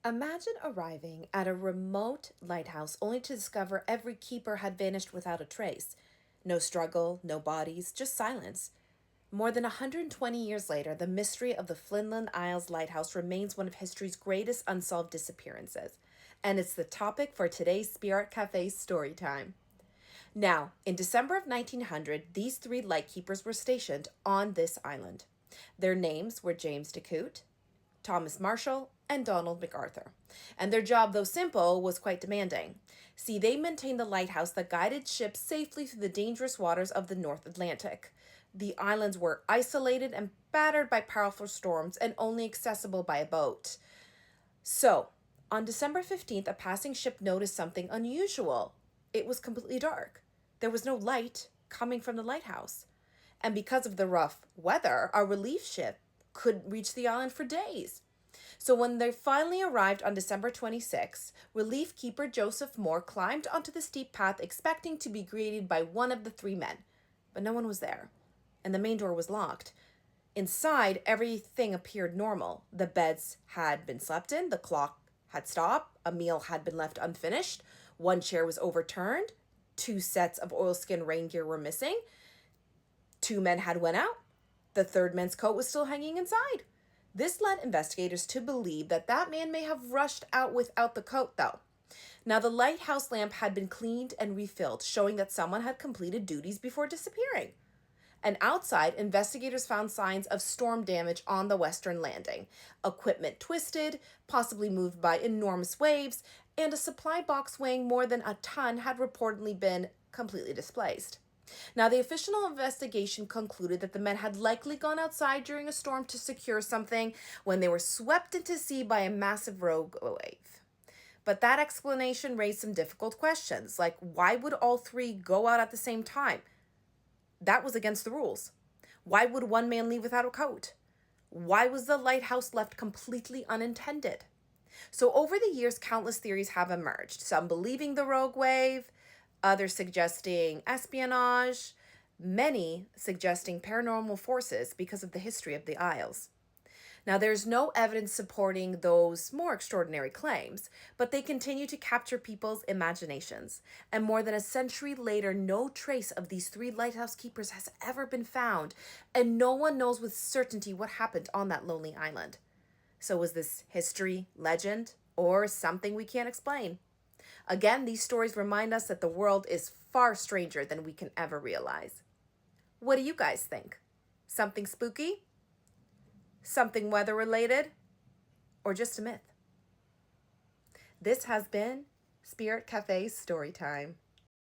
Imagine arriving at a remote lighthouse only to discover every keeper had vanished without a trace. No struggle, no bodies, just silence. More than 120 years later, the mystery of the Flannan Isles lighthouse remains one of history's greatest unsolved disappearances. And it's the topic for today's Spirit Cafe story time. Now, in December of 1900, these three lightkeepers were stationed on this island. Their names were James DeCote, Thomas Marshall, and Donald MacArthur. And their job, though simple, was quite demanding. See, they maintained the lighthouse that guided ships safely through the dangerous waters of the North Atlantic. The islands were isolated and battered by powerful storms and only accessible by a boat. So, on December 15th, a passing ship noticed something unusual. It was completely dark. There was no light coming from the lighthouse. And because of the rough weather, our relief ship couldn't reach the island for days. So when they finally arrived on December 26, relief keeper Joseph Moore climbed onto the steep path expecting to be greeted by one of the three men. But no one was there, and the main door was locked. Inside, everything appeared normal. The beds had been slept in, the clock had stopped, a meal had been left unfinished, one chair was overturned, two sets of oilskin rain gear were missing, two men had went out, the third man's coat was still hanging inside. This led investigators to believe that that man may have rushed out without the coat, though. Now, the lighthouse lamp had been cleaned and refilled, showing that someone had completed duties before disappearing. And outside, investigators found signs of storm damage on the western landing. Equipment twisted, possibly moved by enormous waves, and a supply box weighing more than a ton had reportedly been completely displaced. Now, the official investigation concluded that the men had likely gone outside during a storm to secure something when they were swept into sea by a massive rogue wave. But that explanation raised some difficult questions, like why would all three go out at the same time? That was against the rules. Why would one man leave without a coat? Why was the lighthouse left completely unattended? So over the years, countless theories have emerged, some believing the rogue wave, others suggesting espionage, many suggesting paranormal forces because of the history of the Isles. Now, there's no evidence supporting those more extraordinary claims, but they continue to capture people's imaginations. And more than a century later, no trace of these three lighthouse keepers has ever been found, and no one knows with certainty what happened on that lonely island. So was this history, legend, or something we can't explain? Again, these stories remind us that the world is far stranger than we can ever realize. What do you guys think? Something spooky? Something weather related? Or just a myth? This has been Spirit Cafe's Storytime.